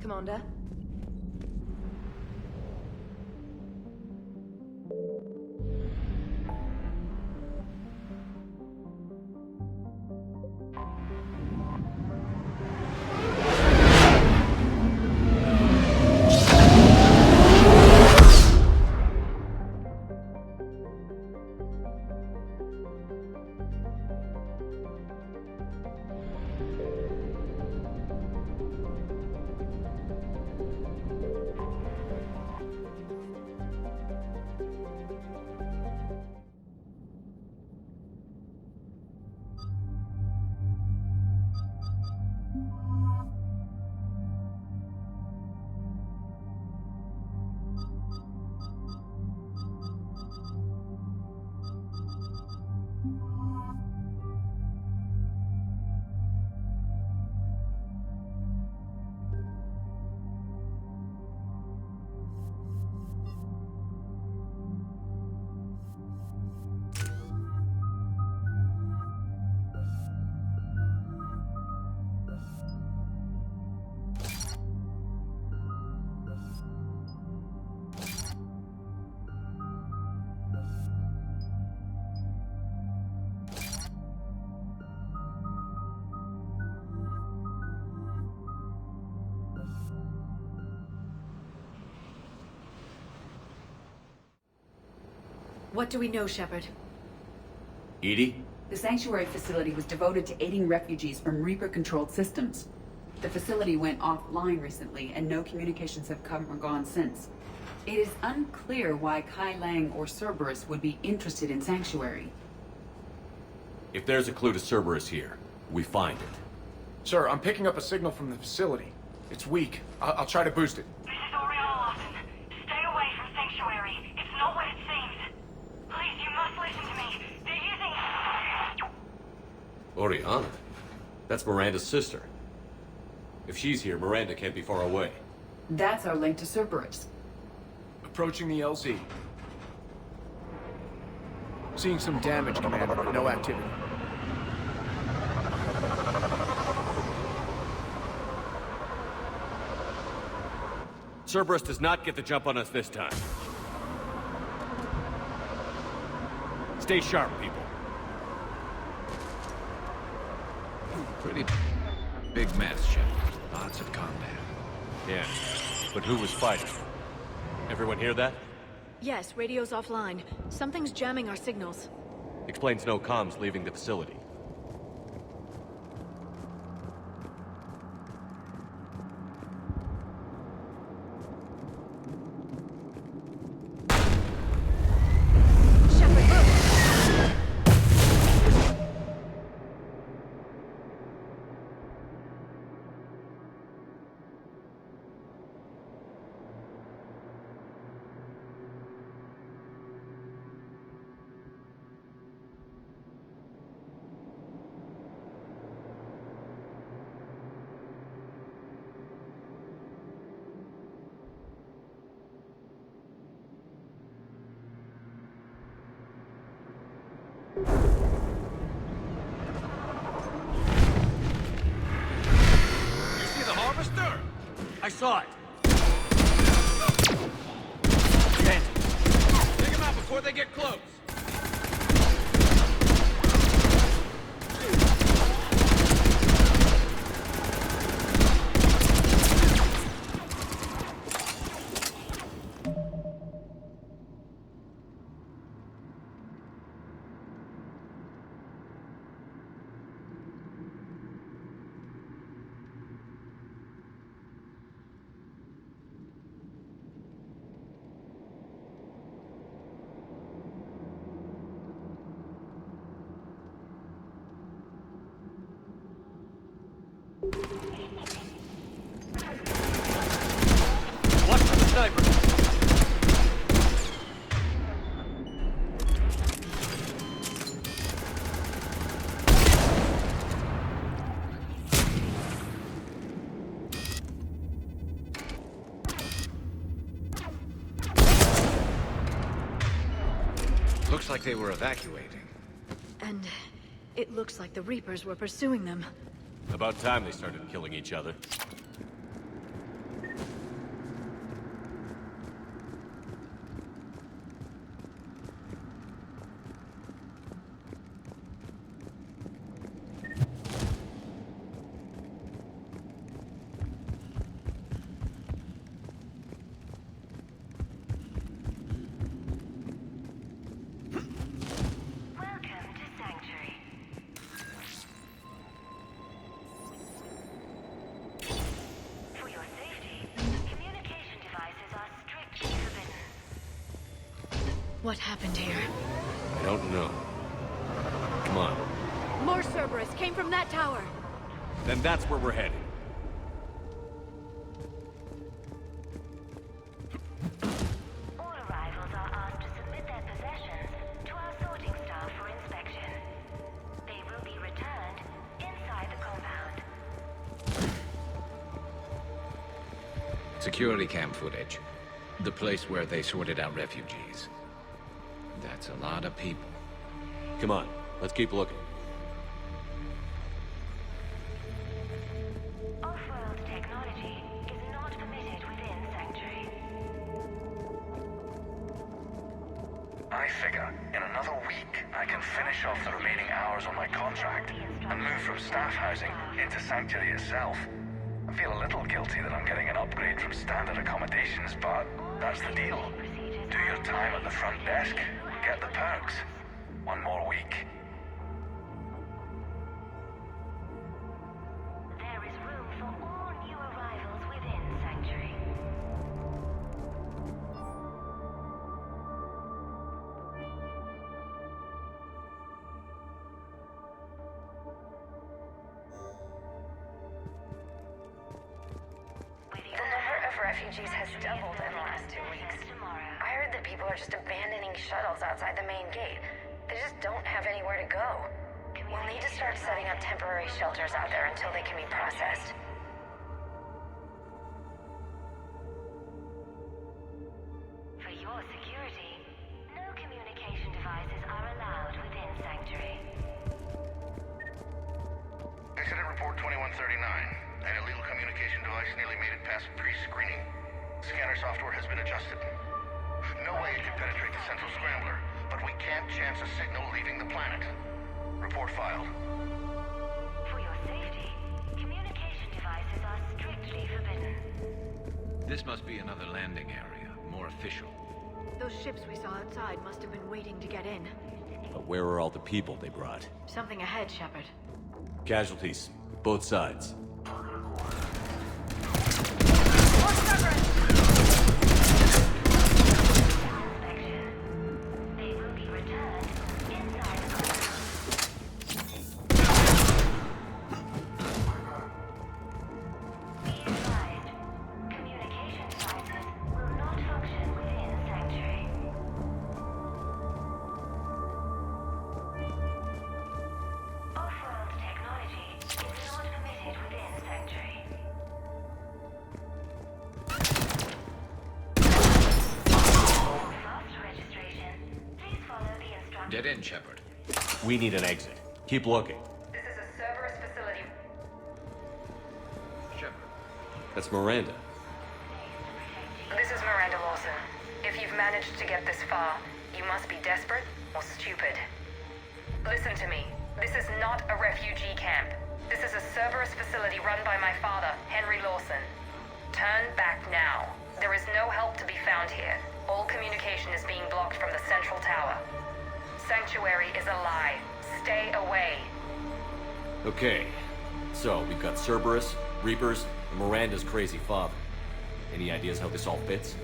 Commander? What do we know, Shepard? Edie? The sanctuary facility was devoted to aiding refugees from Reaper-controlled systems. The facility went offline recently, and no communications have come or gone since. It is unclear why Kai Lang or Cerberus would be interested in Sanctuary. If there's a clue to Cerberus here, we find it. Sir, I'm picking up a signal from the facility. It's weak. I'll try to boost it. This is Oriana Lawson. Stay away from Sanctuary. It's not what it seems. Please, you must listen to me. They're using... Oriana? That's Miranda's sister. If she's here, Miranda can't be far away. That's our link to Cerberus. Approaching the LZ. Seeing some damage, Commander, but no activity. Cerberus does not get the jump on us this time. Stay sharp, people. Pretty big mess, Shepard. Lots of combat. Yeah, but who was fighting? Everyone hear that? Yes, radio's offline. Something's jamming our signals. Explains no comms leaving the facility. I saw it! Stand. Take them out before they get close! Looks like they were evacuating. And it looks like the Reapers were pursuing them. About time they started killing each other. Welcome to Sanctuary. For your safety, communication devices are strictly forbidden. What happened here? I don't know. Come on. More Cerberus came from that tower! Then that's where we're headed. All arrivals are asked to submit their possessions to our sorting staff for inspection. They will be returned inside the compound. Security cam footage. The place where they sorted out refugees. That's a lot of people. Come on, let's keep looking. Off-world technology is not permitted within Sanctuary. I figure in another week I can finish off the remaining hours on my contract and move from staff housing into Sanctuary itself. I feel a little guilty that I'm getting an upgrade from standard accommodations, but that's the deal. Do your time at the front desk, get the perks. One more week. There is room for all new arrivals within Sanctuary. The number of refugees has doubled in the last 2 weeks. I heard that people are just abandoning shuttles outside the main gate. They just don't have anywhere to go. We'll need to start setting up temporary shelters out there until they can be processed. For your security, no communication devices are allowed within Sanctuary. Incident report 2139. An illegal communication device nearly made it past pre-screening. Scanner software has been adjusted. No way it could penetrate the central scrambler, but we can't chance a signal leaving the planet. Report filed. For your safety, communication devices are strictly forbidden. This must be another landing area, more official. Those ships we saw outside must have been waiting to get in. But where are all the people they brought? Something ahead, Shepard. Casualties, both sides. Inspection. They will be returned inside the compound. Be advised, communication devices will not function within Sanctuary. Off-world technology is not permitted within Sanctuary. For faster registration, please follow the instructions. Get in, Shepard. We need an exit. Keep looking. This is a Cerberus facility. Shepard. That's Miranda. This is Miranda Lawson. If you've managed to get this far, you must be desperate or stupid. Listen to me. This is not a refugee camp. This is a Cerberus facility run by my father, Henry Lawson. Turn back now. There is no help to be found here. All communication is being blocked from the central tower. Sanctuary is a lie. Stay away. Okay, so we've got Cerberus, Reapers, and Miranda's crazy father. Any ideas how this all fits?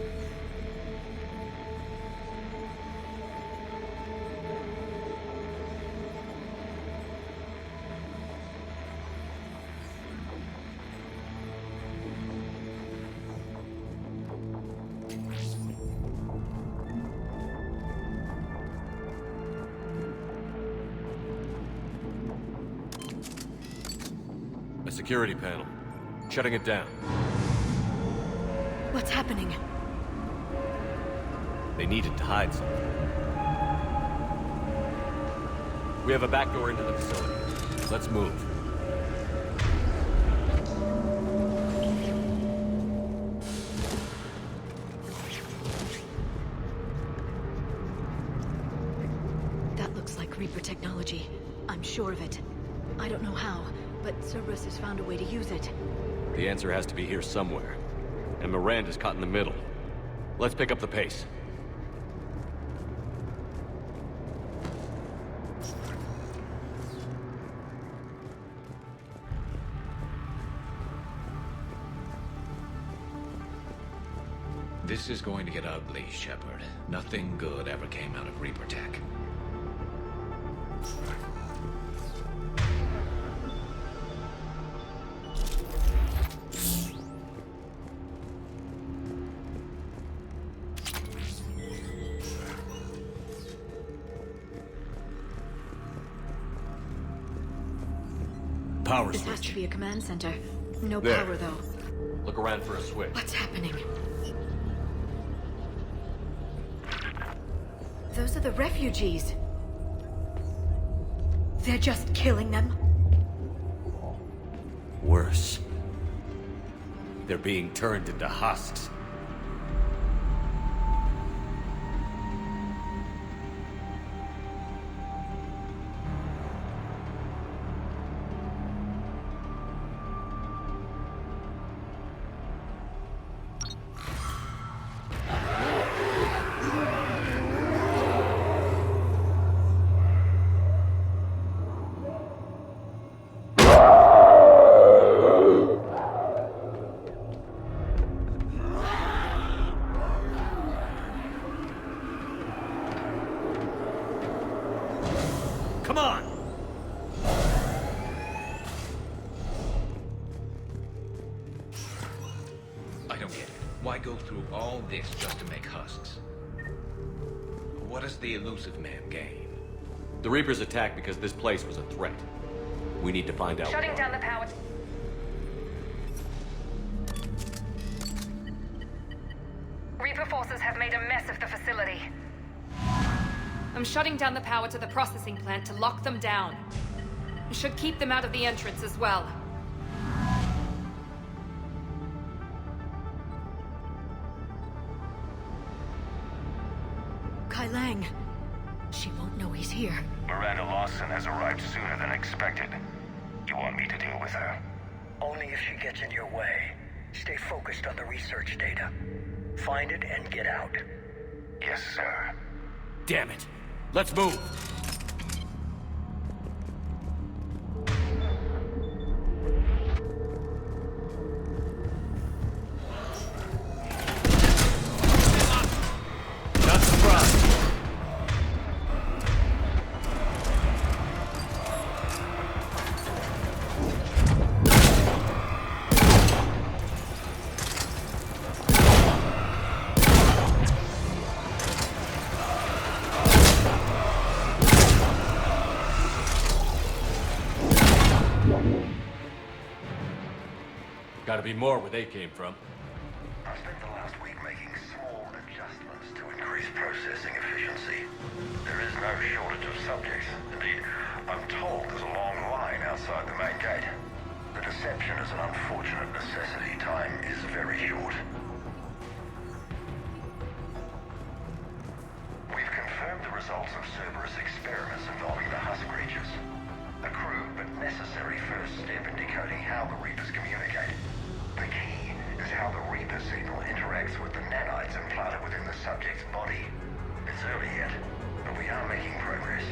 A security panel. Shutting it down. What's happening? They needed to hide something. We have a back door into the facility. Let's move. That looks like Reaper technology. I'm sure of it. I don't know how, but Cerberus has found a way to use it. The answer has to be here somewhere. And Miranda's caught in the middle. Let's pick up the pace. This is going to get ugly, Shepard. Nothing good ever came out of Reaper tech. Power This has switch. to be a command center. No There. power, though. Look around for a switch. What's happening? Those are the refugees. They're just killing them. Worse. They're being turned into husks. Come on! I don't get it. Why go through all this just to make husks? What does the elusive man gain? The Reapers attacked because this place was a threat. We need to find out Shutting why. down the power. Reaper forces have made a mess of the facility. I'm shutting down the power to the processing plant to lock them down. It should keep them out of the entrance as well. Kai Lang. She won't know he's here. Miranda Lawson has arrived sooner than expected. You want me to deal with her? Only if she gets in your way. Stay focused on the research data. Find it and get out. Yes, sir. Damn it! Let's move! Not surprised. Gotta be more where they came from. I spent the last week making small adjustments to increase processing efficiency. There is no shortage of subjects. Indeed, I'm told there's a long line outside the main gate. The deception is an unfortunate necessity. Time is very short. We've confirmed the results of Cerberus experiments involving the husk creatures. A crude but necessary first step in decoding how the Reapers communicate. The key is how the Reaper signal interacts with the nanites implanted within the subject's body. It's early yet, but we are making progress.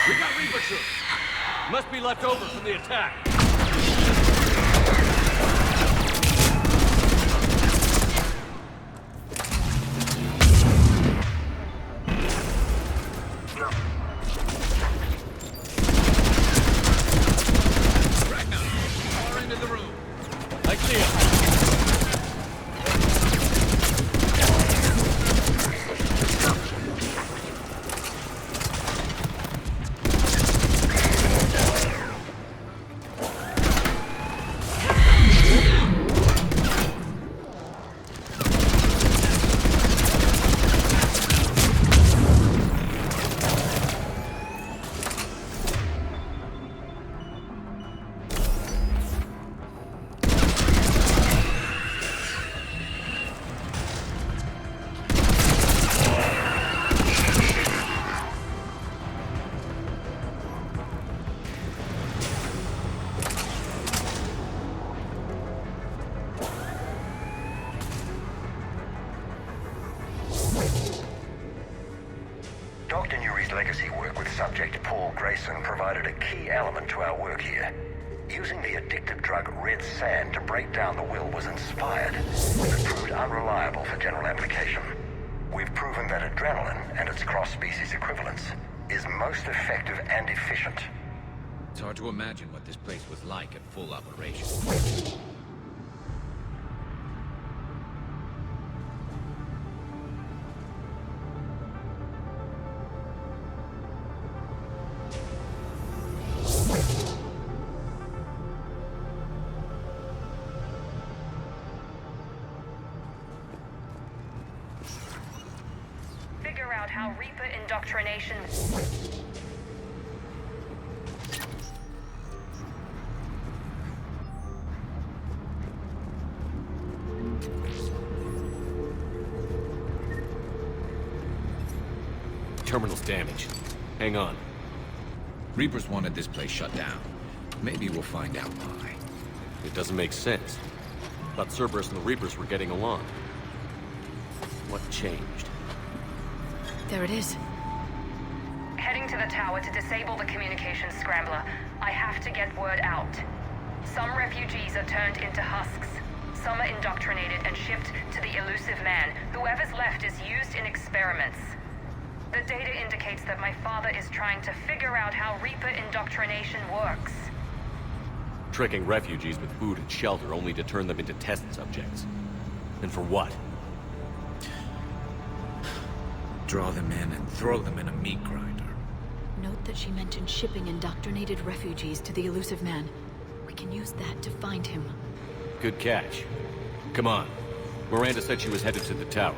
We got Reaper troops! Must be left over from the attack. Far into the room. I see him. racing provided a key element to our work here. Using the addictive drug red sand to break down the will was inspired, but it proved unreliable for general application. We've proven that adrenaline and its cross-species equivalents is most effective and efficient. It's hard to imagine what this place was like at full operation. Figure out how Reaper indoctrination... Terminal's damaged. Hang on. Reapers wanted this place shut down. Maybe we'll find out why. It doesn't make sense. Thought Cerberus and the Reapers were getting along. What changed? There it is. Heading to the tower to disable the communications scrambler. I have to get word out. Some refugees are turned into husks. Some are indoctrinated and shipped to the elusive man. Whoever's left is used in experiments. The data indicates that my father is trying to figure out how Reaper indoctrination works. Tricking refugees with food and shelter only to turn them into test subjects. And for what? Draw them in and throw them in a meat grinder. Note that she mentioned shipping indoctrinated refugees to the elusive man. We can use that to find him. Good catch. Come on. Miranda said she was headed to the tower.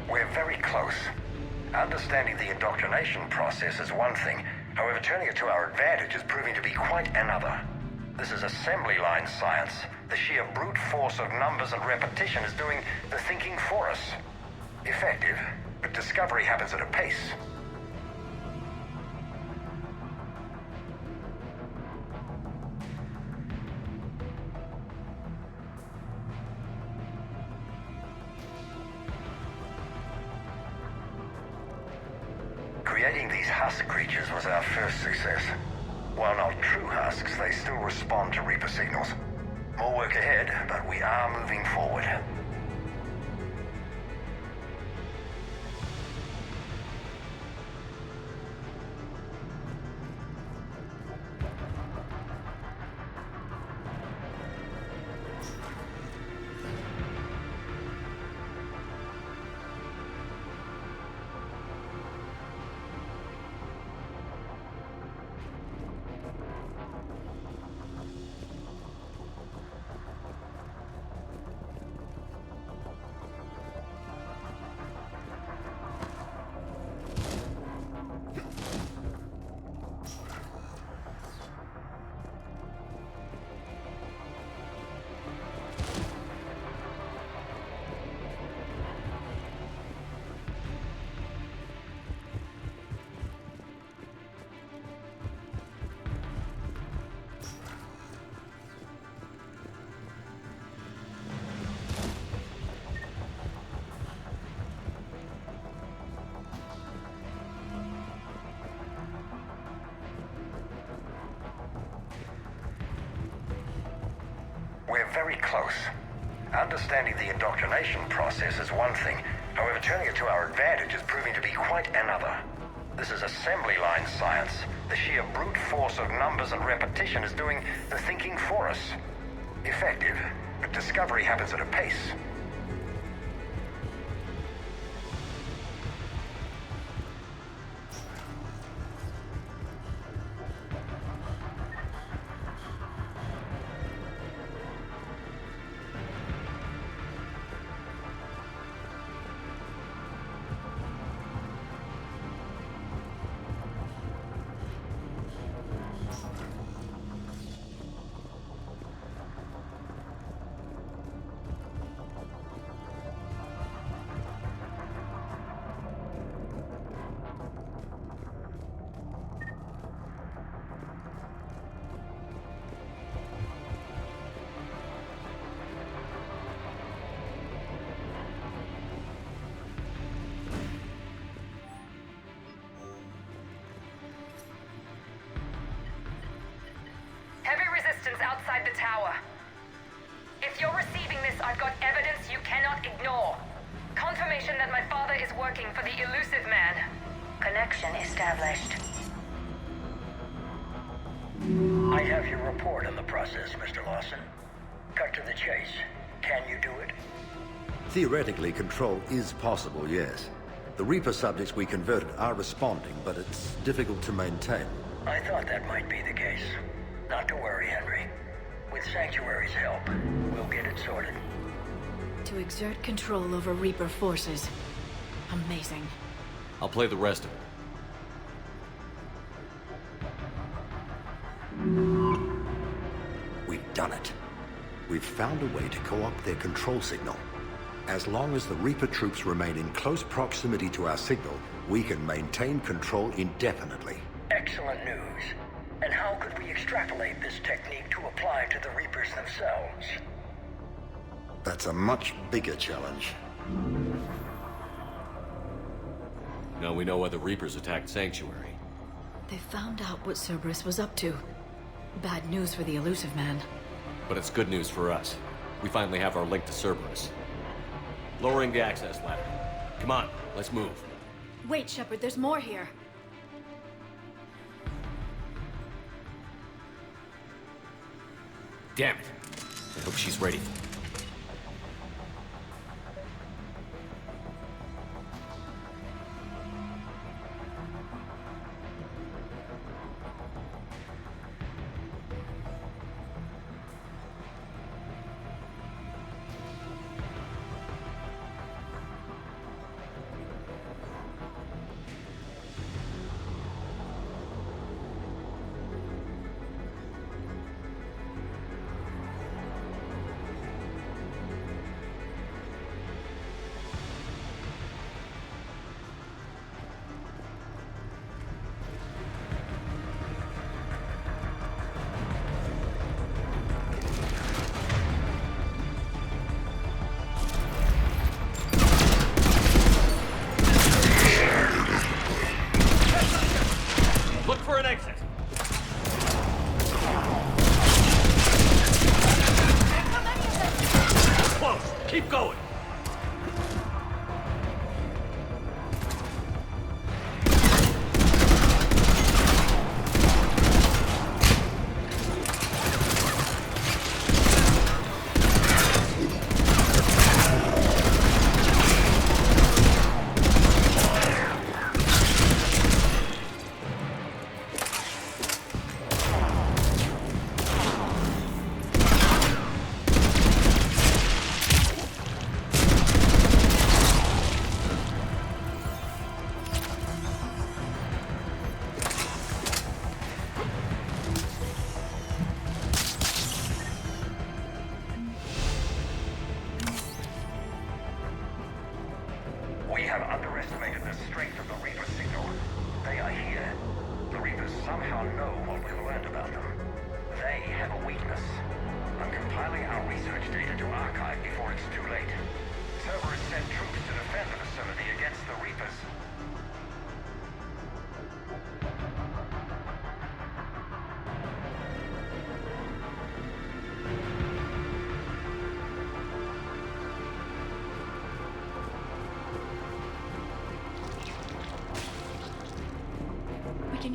We're very close. Understanding the indoctrination process is one thing. However, turning it to our advantage is proving to be quite another. This is assembly line science. The sheer brute force of numbers and repetition is doing the thinking for us. Effective, but discovery happens at a pace. Creating these husk creatures was our first success. While not true husks, they still respond to Reaper signals. More work ahead, but we are moving forward. We're very close. Understanding the indoctrination process is one thing. However, turning it to our advantage is proving to be quite another. This is assembly line science. The sheer brute force of numbers and repetition is doing the thinking for us. Effective, but discovery happens at a pace. Outside the tower. If you're receiving this, I've got evidence you cannot ignore. Confirmation that my father is working for the elusive man. Connection established. I have your report on the process, Mr. Lawson. Cut to the chase. Can you do it? Theoretically, control is possible, yes. The Reaper subjects we converted are responding, but it's difficult to maintain. I thought that might be the case. Not to worry, Henry. With Sanctuary's help, we'll get it sorted. To exert control over Reaper forces. Amazing. I'll play the rest of it. We've done it. We've found a way to co-opt their control signal. As long as the Reaper troops remain in close proximity to our signal, we can maintain control indefinitely. Excellent news. And how could we extrapolate this technique to apply to the Reapers themselves? That's a much bigger challenge. Now we know why the Reapers attacked Sanctuary. They found out what Cerberus was up to. Bad news for the elusive man. But it's good news for us. We finally have our link to Cerberus. Lowering the access ladder. Come on, let's move. Wait, Shepard, there's more here. Damn it. I hope she's ready.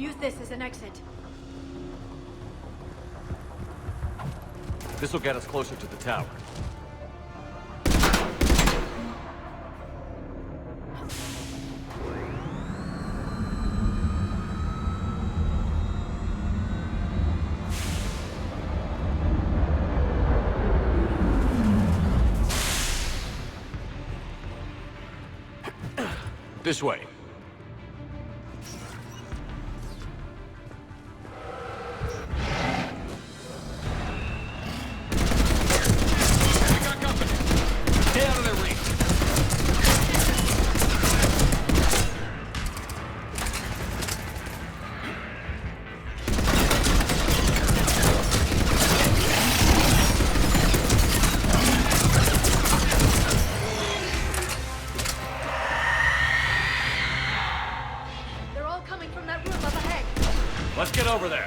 use this as an exit. This will get us closer to the tower. This way. Let's get over there.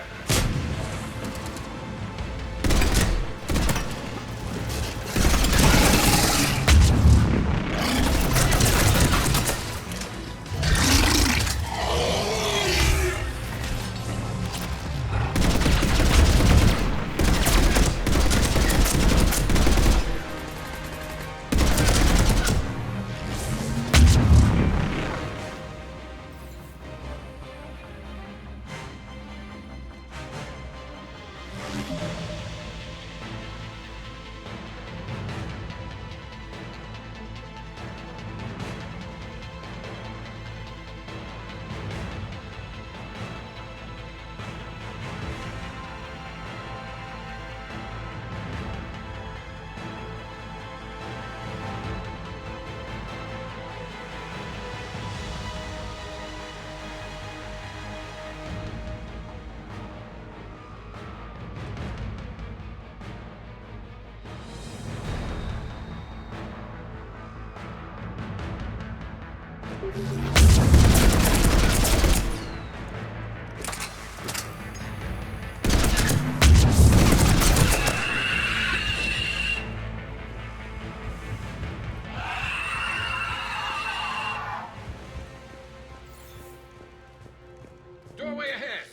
Doorway ahead.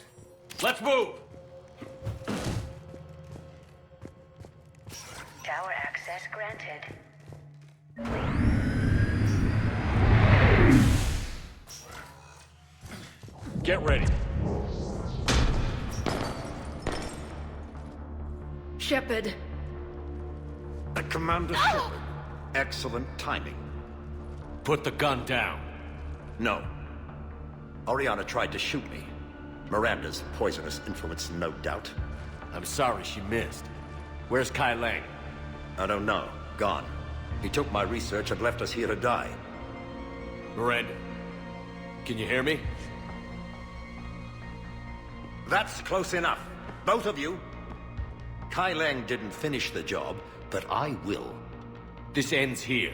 Let's move! Tower access granted. Get ready. Shepard. Commander Shepard. Excellent timing. Put the gun down. No. Oriana tried to shoot me. Miranda's poisonous influence, no doubt. I'm sorry she missed. Where's Kai Lang? I don't know. Gone. He took my research and left us here to die. Miranda, can you hear me? That's close enough. Both of you. Kai Lang didn't finish the job, but I will. This ends here.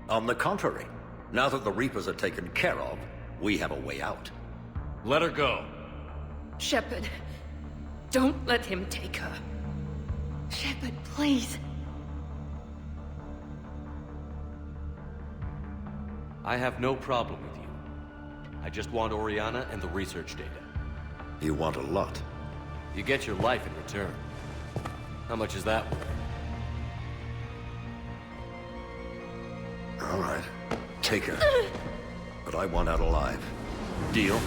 On the contrary, now that the Reapers are taken care of, we have a way out. Let her go. Shepard, don't let him take her. Shepard, please. I have no problem with you. I just want Oriana and the research data. You want a lot. You get your life in return. How much is that worth? All right. Take her. But I want out alive. Deal?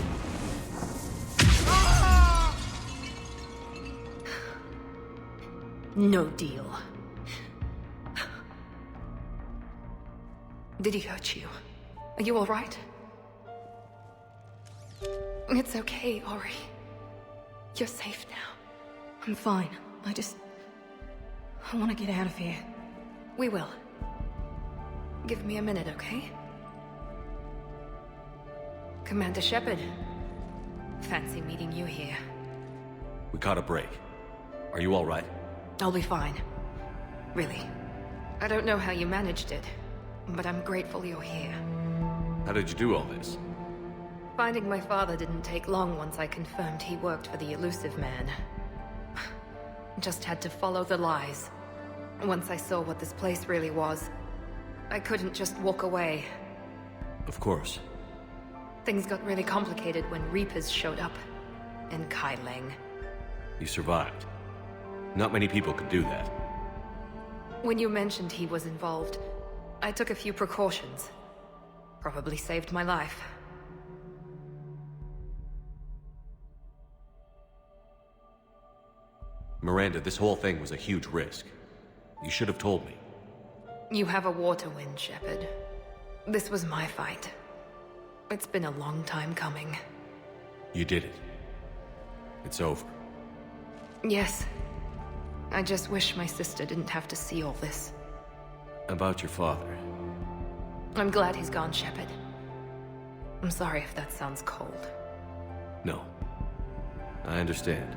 No deal. Did he hurt you? Are you all right? It's okay, Ori. You're safe now. I'm fine. I want to get out of here. We will. Give me a minute, okay? Commander Shepard. Fancy meeting you here. We caught a break. Are you all right? I'll be fine. Really. I don't know how you managed it, but I'm grateful you're here. How did you do all this? Finding my father didn't take long once I confirmed he worked for the Elusive Man. Just had to follow the lies. Once I saw what this place really was, I couldn't just walk away. Of course. Things got really complicated when Reapers showed up. And Kai Leng. You survived. Not many people could do that. When you mentioned he was involved, I took a few precautions. Probably saved my life. Miranda, this whole thing was a huge risk. You should have told me. You have a war to win, Shepard. This was my fight. It's been a long time coming. You did it. It's over. Yes. I just wish my sister didn't have to see all this. About your father. I'm glad he's gone, Shepard. I'm sorry if that sounds cold. No. I understand.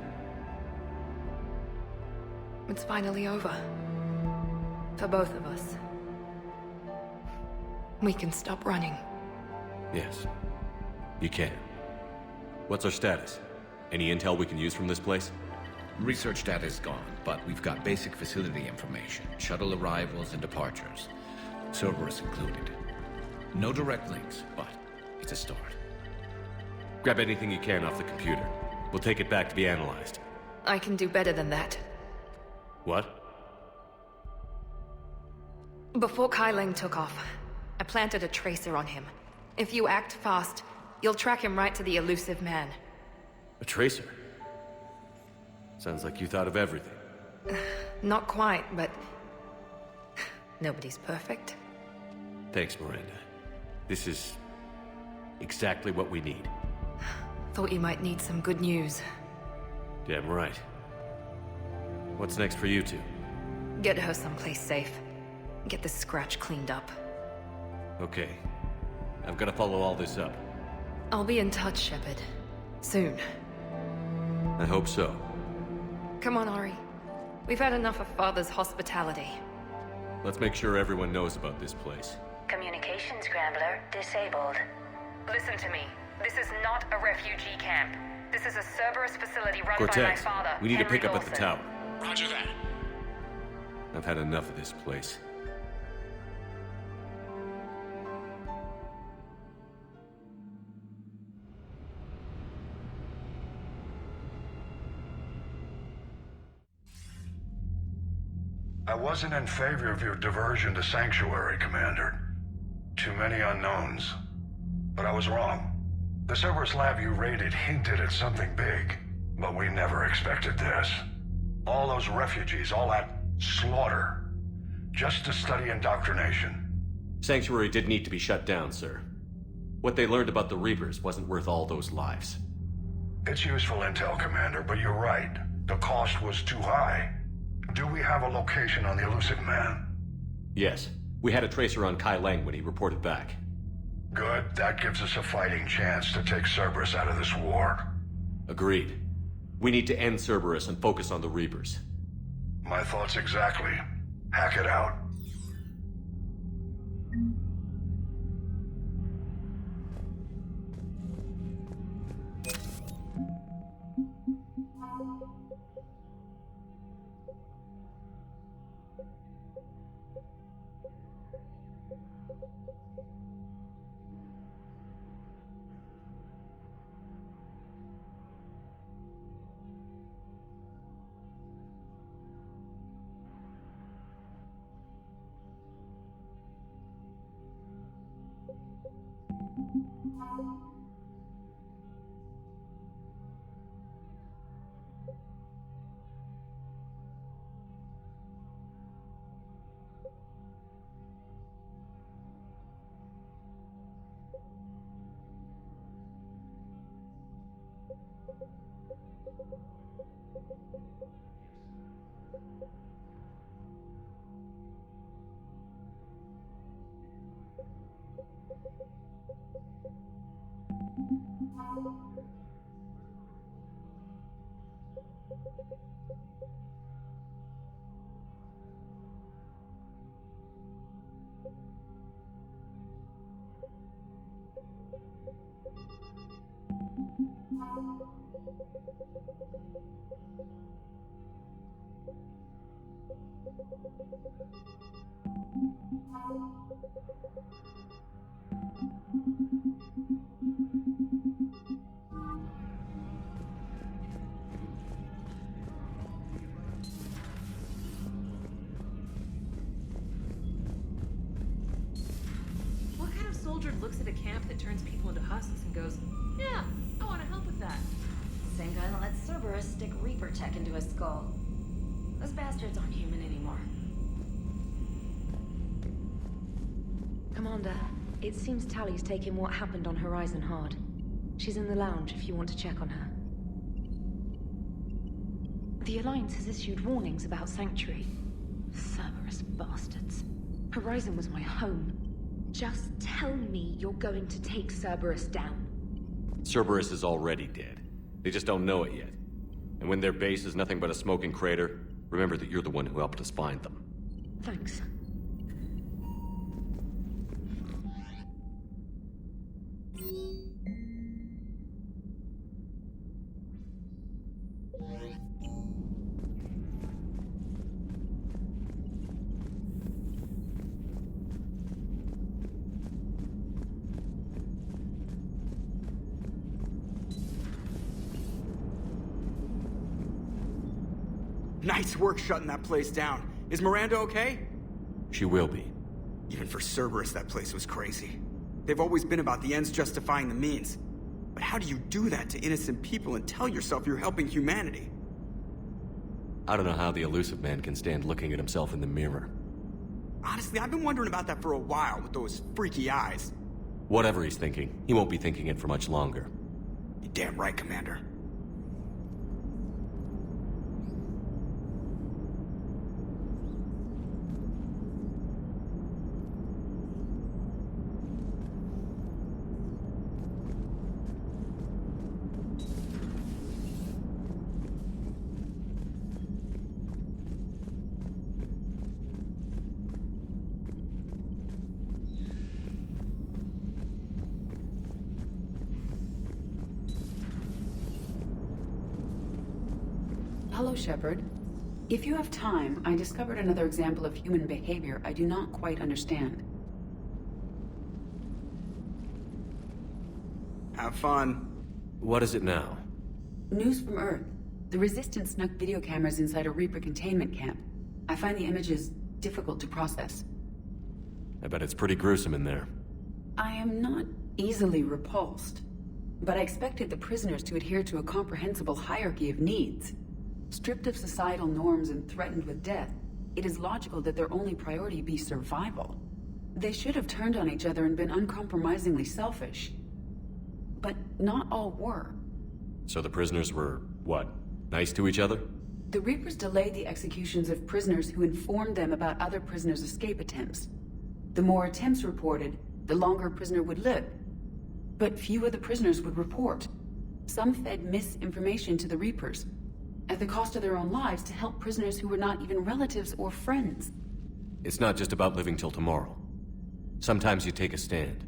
It's finally over. For both of us. We can stop running. Yes. You can. What's our status? Any intel we can use from this place? Research data is gone, but we've got basic facility information. Shuttle arrivals and departures. Cerberus included. No direct links, but it's a start. Grab anything you can off the computer. We'll take it back to be analyzed. I can do better than that. What? Before Kai Leng took off, I planted a tracer on him. If you act fast, you'll track him right to the elusive man. A tracer? Sounds like you thought of everything. Not quite, but... nobody's perfect. Thanks, Miranda. This is... exactly what we need. Thought you might need some good news. Damn right. What's next for you two? Get her someplace safe. Get this scratch cleaned up. Okay. I've got to follow all this up. I'll be in touch, Shepard. Soon. I hope so. Come on, Ori. We've had enough of Father's hospitality. Let's make sure everyone knows about this place. Communication scrambler disabled. Listen to me. This is not a refugee camp. This is a Cerberus facility run by my Cortez, father, we need to Henry pick up at the Lawson. tower. Roger that. I've had enough of this place. I wasn't in favor of your diversion to Sanctuary, Commander. Too many unknowns. But I was wrong. The Cerberus lab you raided hinted at something big, but we never expected this. All those refugees, all that slaughter, just to study indoctrination. Sanctuary did need to be shut down, sir. What they learned about the Reapers wasn't worth all those lives. It's useful intel, Commander, but you're right. The cost was too high. Do we have a location on the elusive man? Yes. We had a tracer on Kai Leng when he reported back. Good. That gives us a fighting chance to take Cerberus out of this war. Agreed. We need to end Cerberus and focus on the Reapers. My thoughts exactly. Hack it out. looks at a camp that turns people into husks and goes, yeah, I want to help with that. Same guy that lets Cerberus stick Reaper tech into his skull. Those bastards aren't human anymore. Commander, it seems Tally's taking what happened on Horizon hard. She's in the lounge if you want to check on her. The Alliance has issued warnings about Sanctuary. Cerberus bastards. Horizon was my home. Just tell me you're going to take Cerberus down. Cerberus is already dead. They just don't know it yet. And when their base is nothing but a smoking crater, remember that you're the one who helped us find them. Thanks. Nice work shutting that place down. Is Miranda okay? She will be. Even for Cerberus, that place was crazy. They've always been about the ends justifying the means. But how do you do that to innocent people and tell yourself you're helping humanity? I don't know how the elusive man can stand looking at himself in the mirror. Honestly, I've been wondering about that for a while with those freaky eyes. Whatever he's thinking, he won't be thinking it for much longer. You're damn right, Commander. Hello, Shepard. If you have time, I discovered another example of human behavior I do not quite understand. Have fun. What is it now? News from Earth. The Resistance snuck video cameras inside a Reaper containment camp. I find the images difficult to process. I bet it's pretty gruesome in there. I am not easily repulsed, but I expected the prisoners to adhere to a comprehensible hierarchy of needs. Stripped of societal norms and threatened with death, it is logical that their only priority be survival. They should have turned on each other and been uncompromisingly selfish. But not all were. So the prisoners were, what, nice to each other? The Reapers delayed the executions of prisoners who informed them about other prisoners' escape attempts. The more attempts reported, the longer a prisoner would live. But few of the prisoners would report. Some fed misinformation to the Reapers, at the cost of their own lives, to help prisoners who were not even relatives or friends. It's not just about living till tomorrow. Sometimes you take a stand.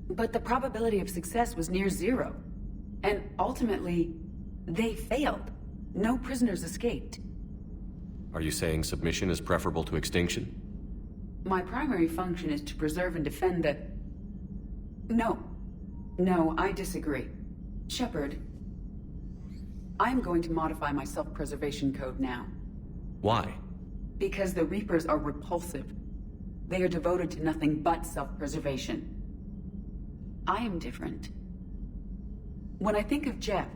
But the probability of success was near zero. And ultimately, they failed. No prisoners escaped. Are you saying submission is preferable to extinction? My primary function is to preserve and defend the... No. No, I disagree. Shepard, I'm going to modify my self-preservation code now. Why? Because the Reapers are repulsive. They are devoted to nothing but self-preservation. I am different. When I think of Jeff,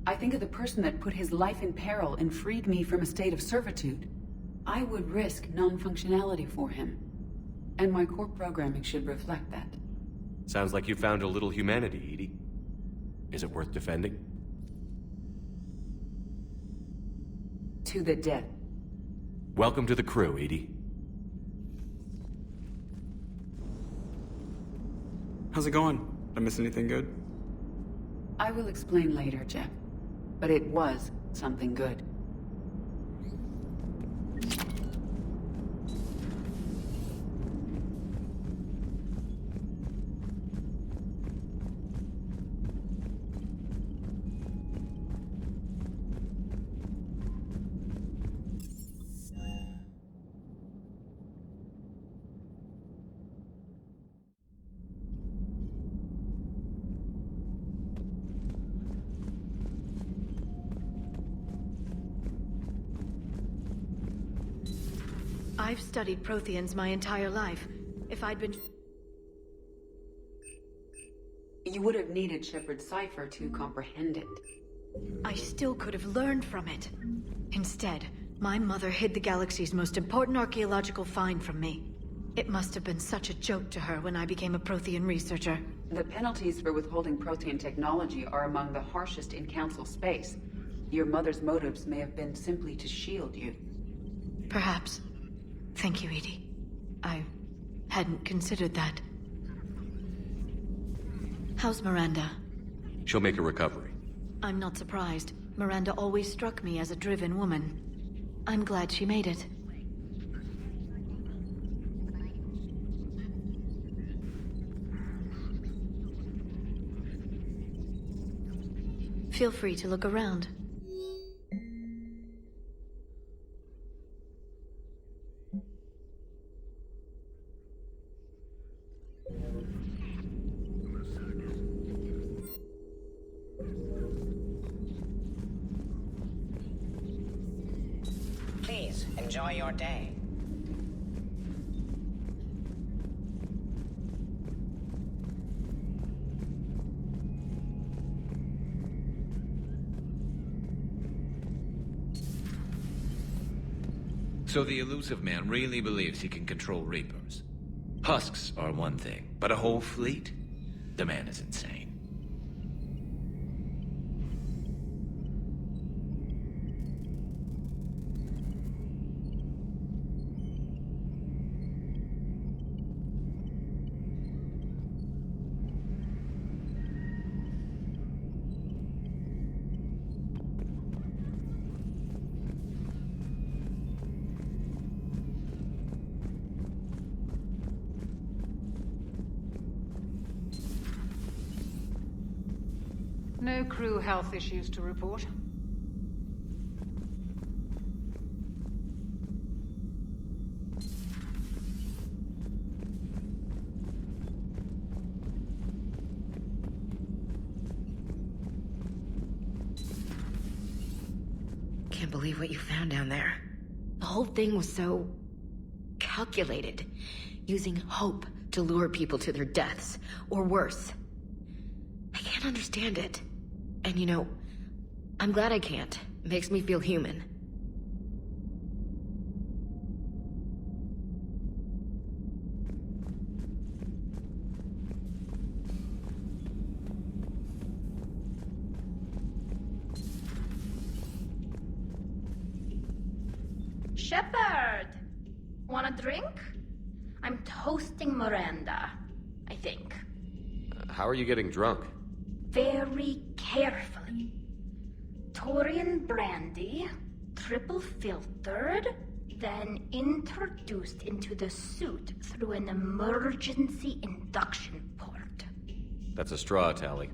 I think of the person that put his life in peril and freed me from a state of servitude. I would risk non-functionality for him. And my core programming should reflect that. Sounds like you found a little humanity, Edie. Is it worth defending? To the death. Welcome to the crew, Edie. How's it going? Did I miss anything good? I will explain later, Jeff. But it was something good. I've studied Protheans my entire life. If I'd been... You would have needed Shepard's cipher to comprehend it. I still could have learned from it. Instead, my mother hid the galaxy's most important archaeological find from me. It must have been such a joke to her when I became a Prothean researcher. The penalties for withholding Prothean technology are among the harshest in Council space. Your mother's motives may have been simply to shield you. Perhaps. Thank you, Edie. I hadn't considered that. How's Miranda? She'll make a recovery. I'm not surprised. Miranda always struck me as a driven woman. I'm glad she made it. Feel free to look around. Please, enjoy your day. So the elusive man really believes he can control Reapers. Husks are one thing, but a whole fleet? The man is insane. No crew health issues to report. Can't believe what you found down there. The whole thing was so calculated, using hope to lure people to their deaths, or worse. I can't understand it. And you know, I'm glad I can't. It makes me feel human. Shepard! Want a drink? I'm toasting Miranda, I think. How are you getting drunk? Very carefully. Taurian brandy, triple filtered, then introduced into the suit through an emergency induction port. That's a straw, Tally.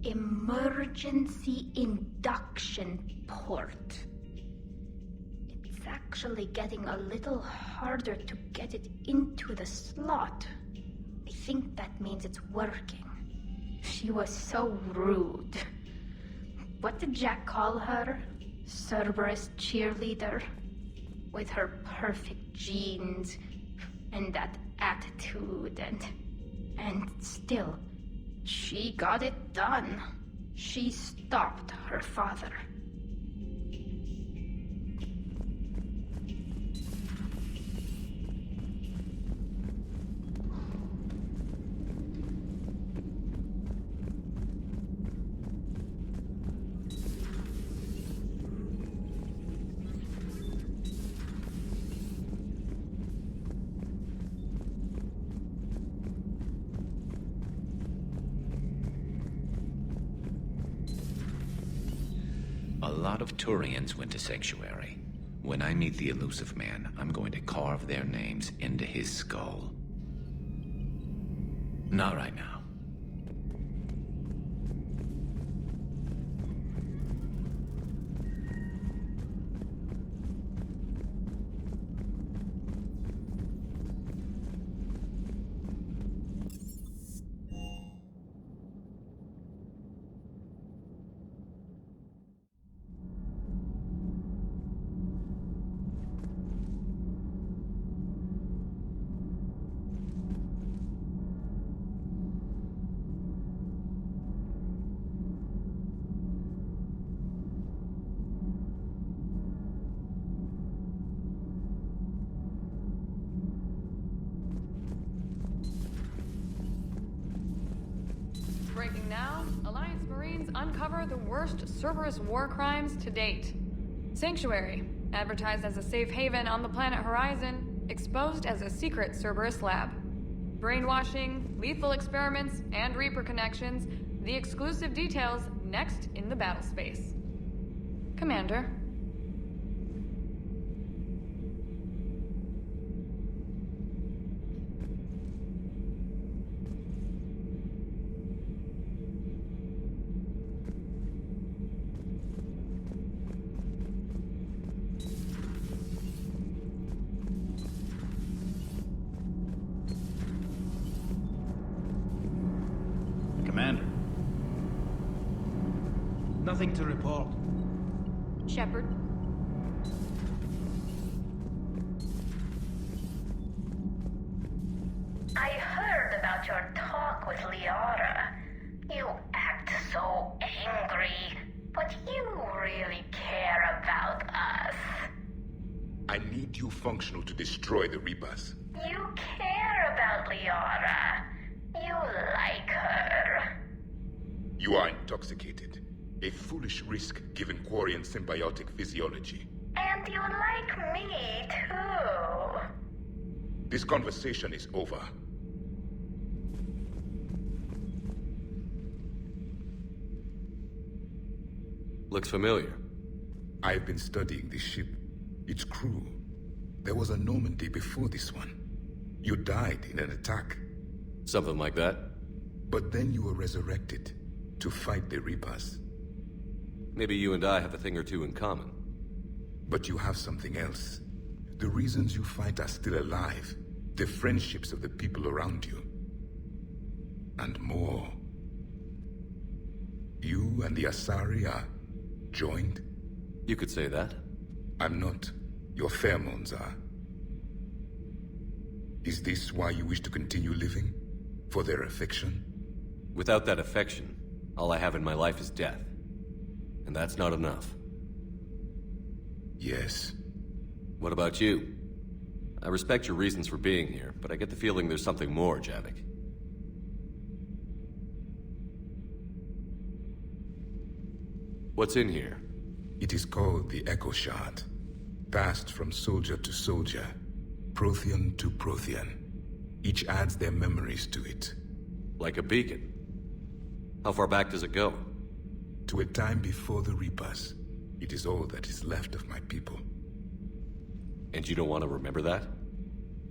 Emergency induction port. It's actually getting a little harder to get it into the slot. I think that means it's working. She was so rude. What did Jack call her? Cerberus cheerleader? With her perfect genes and that attitude and still, she got it done. She stopped her father. A lot of Turians went to Sanctuary. When I meet the elusive man, I'm going to carve their names into his skull. Not right now. screens uncover the worst Cerberus war crimes to date. Sanctuary, advertised as a safe haven on the planet Horizon, exposed as a secret Cerberus lab. Brainwashing, lethal experiments, and Reaper connections, the exclusive details next in the battle space. Commander. Commander. Nothing to report. Shepard. I heard about your talk with Liara. You act so angry, but you really care about us. I need you functional to destroy the Reapers. You care about Liara. You like her. You are intoxicated. A foolish risk given Quarian symbiotic physiology. And you like me, too. This conversation is over. Looks familiar. I've been studying this ship, its crew. There was a Normandy before this one. You died in an attack. Something like that. But then you were resurrected to fight the Reapers. Maybe you and I have a thing or two in common. But you have something else. The reasons you fight are still alive. The friendships of the people around you. And more. You and the Asari are joined? You could say that. I'm not. Your pheromones are. Is this why you wish to continue living? For their affection? Without that affection, all I have in my life is death. And that's not enough. Yes. What about you? I respect your reasons for being here, but I get the feeling there's something more, Javik. What's in here? It is called the Echo Shard. Passed from soldier to soldier, Prothean to Prothean. Each adds their memories to it. Like a beacon? How far back does it go? To a time before the Reapers. It is all that is left of my people. And you don't want to remember that?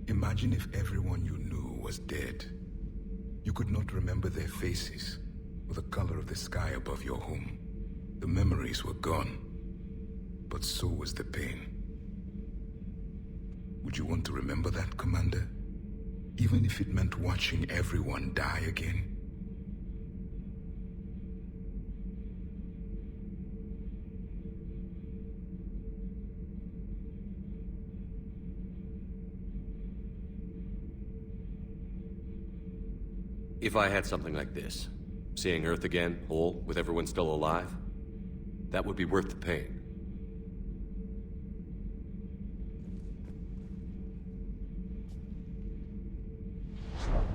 Imagine if everyone you knew was dead. You could not remember their faces, or the color of the sky above your home. The memories were gone, but so was the pain. Would you want to remember that, Commander? Even if it meant watching everyone die again? If I had something like this, seeing Earth again, whole, with everyone still alive, that would be worth the pain.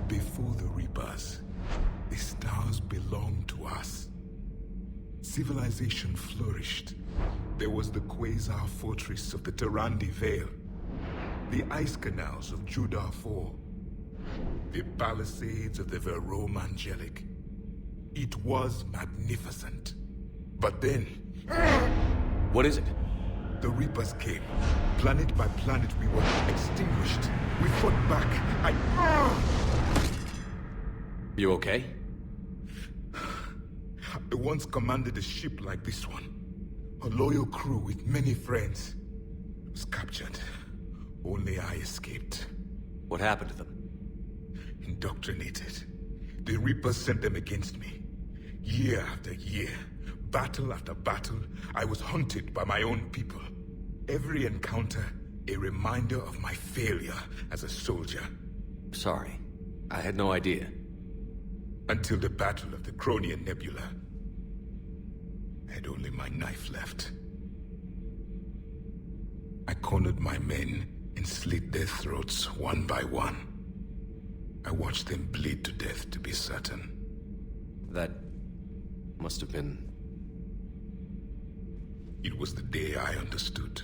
Before the Reapers, the stars belonged to us. Civilization flourished. There was the Quasar fortress of the Tarandi Vale, the ice canals of Ep.4, the palisades of the Verome Angelic. It was magnificent. But then... What is it? The Reapers came. Planet by planet we were extinguished. We fought back. You okay? I once commanded a ship like this one. A loyal crew with many friends. It was captured. Only I escaped. What happened to them? Indoctrinated. The Reapers sent them against me. Year after year, battle after battle, I was hunted by my own people. Every encounter, a reminder of my failure as a soldier. Sorry. I had no idea. Until the Battle of the Cronian Nebula. I had only my knife left. I cornered my men and slit their throats one by one. I watched them bleed to death to be certain. That Must have been... It was the day I understood.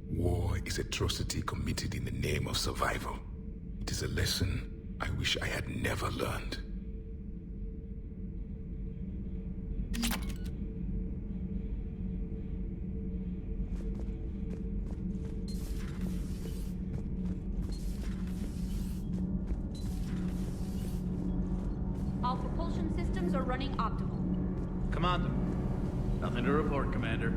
War is atrocity committed in the name of survival. It is a lesson I wish I had never learned. All propulsion systems are running optimal. Commander. Nothing to report, Commander.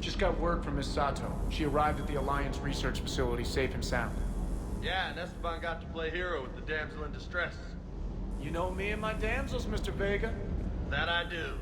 Just got word from Miss Sato. She arrived at the Alliance research facility safe and sound. Yeah, and Esteban got to play hero with the damsel in distress. You know me and my damsels, Mr. Vega. That I do.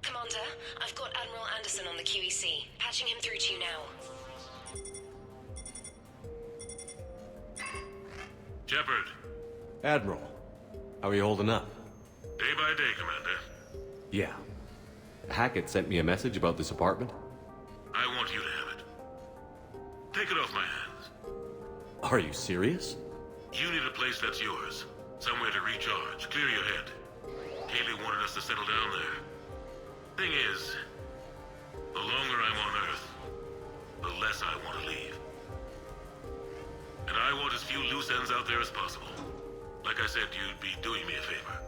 Commander, I've got Admiral Anderson on the QEC. Patching him through to you now. Shepard. Admiral, how are you holding up? Day by day, Commander. Yeah. Hackett sent me a message about this apartment. I want you to have it. Take it off my hands. Are you serious? You need a place that's yours. Somewhere to recharge, clear your head. Haley wanted us to settle down there. Thing is, the longer I'm on Earth, the less I want to leave. And I want as few loose ends out there as possible. Like I said, you'd be doing me a favor.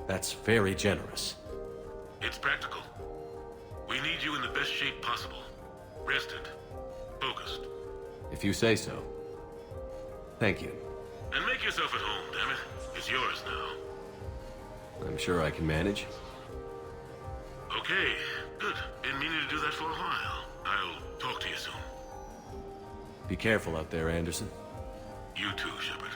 That's very generous. It's practical. We need you in the best shape possible. Rested. Focused. If you say so. Thank you. And make yourself at home, damn it. It's yours now. I'm sure I can manage. Okay, good. Been meaning to do that for a while. I'll talk to you soon. Be careful out there, Anderson. You too, Shepard.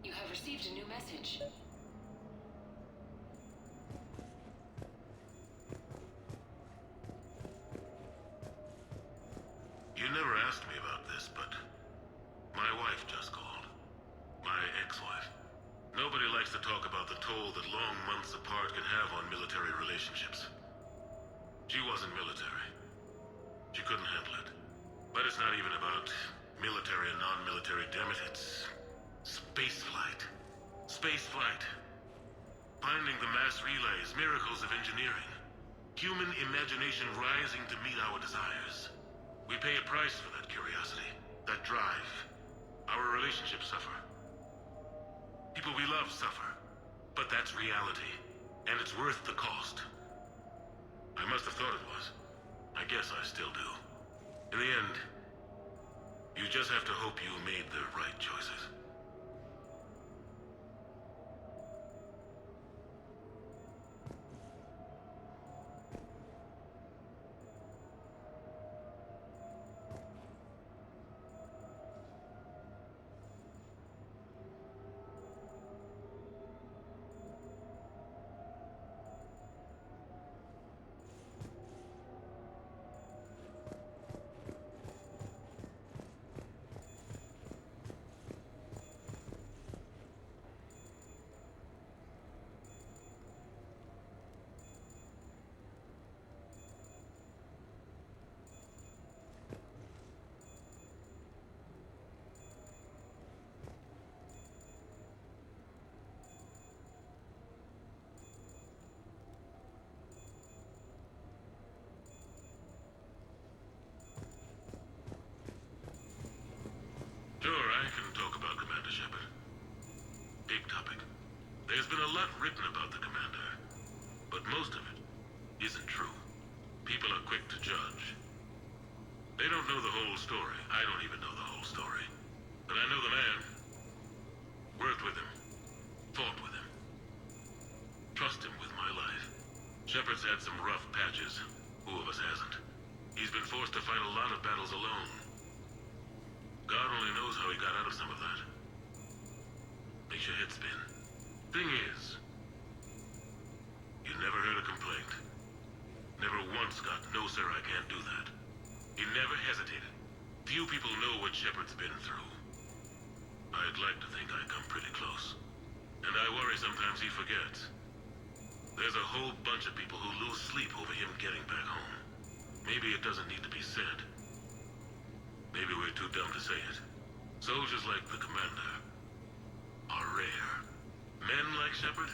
You have received a new message. You never asked me about this, but my wife just called. My ex-wife. Nobody likes to talk about the toll that long months apart can have on military relationships. She wasn't military. She couldn't handle it. But it's not even about military and non-military, damn it. It's spaceflight. Spaceflight. Finding the mass relays, miracles of engineering. Human imagination rising to meet our desires. We pay a price for that curiosity, that drive. Our relationships suffer. People we love suffer. But that's reality, and it's worth the cost. I must have thought it was. I guess I still do. In the end, you just have to hope you made the right choices. Sure, I can talk about Commander Shepard. Big topic. There's been a lot written about the Commander, but most of it isn't true. People are quick to judge. They don't know the whole story. I don't even know the whole story. But I know the man. Worked with him. Fought with him. Trust him with my life. Shepard's had some rough patches. Who of us hasn't? He's been forced to fight a lot of battles alone. God only knows how he got out of some of that. Makes your head spin. Thing is, you never heard a complaint. Never once got, no sir, I can't do that. He never hesitated. Few people know what Shepard's been through. I'd like to think I come pretty close. And I worry sometimes he forgets. There's a whole bunch of people who lose sleep over him getting back home. Maybe it doesn't need to be said. Maybe we're too dumb to say it. Soldiers like the Commander are rare. Men like Shepard?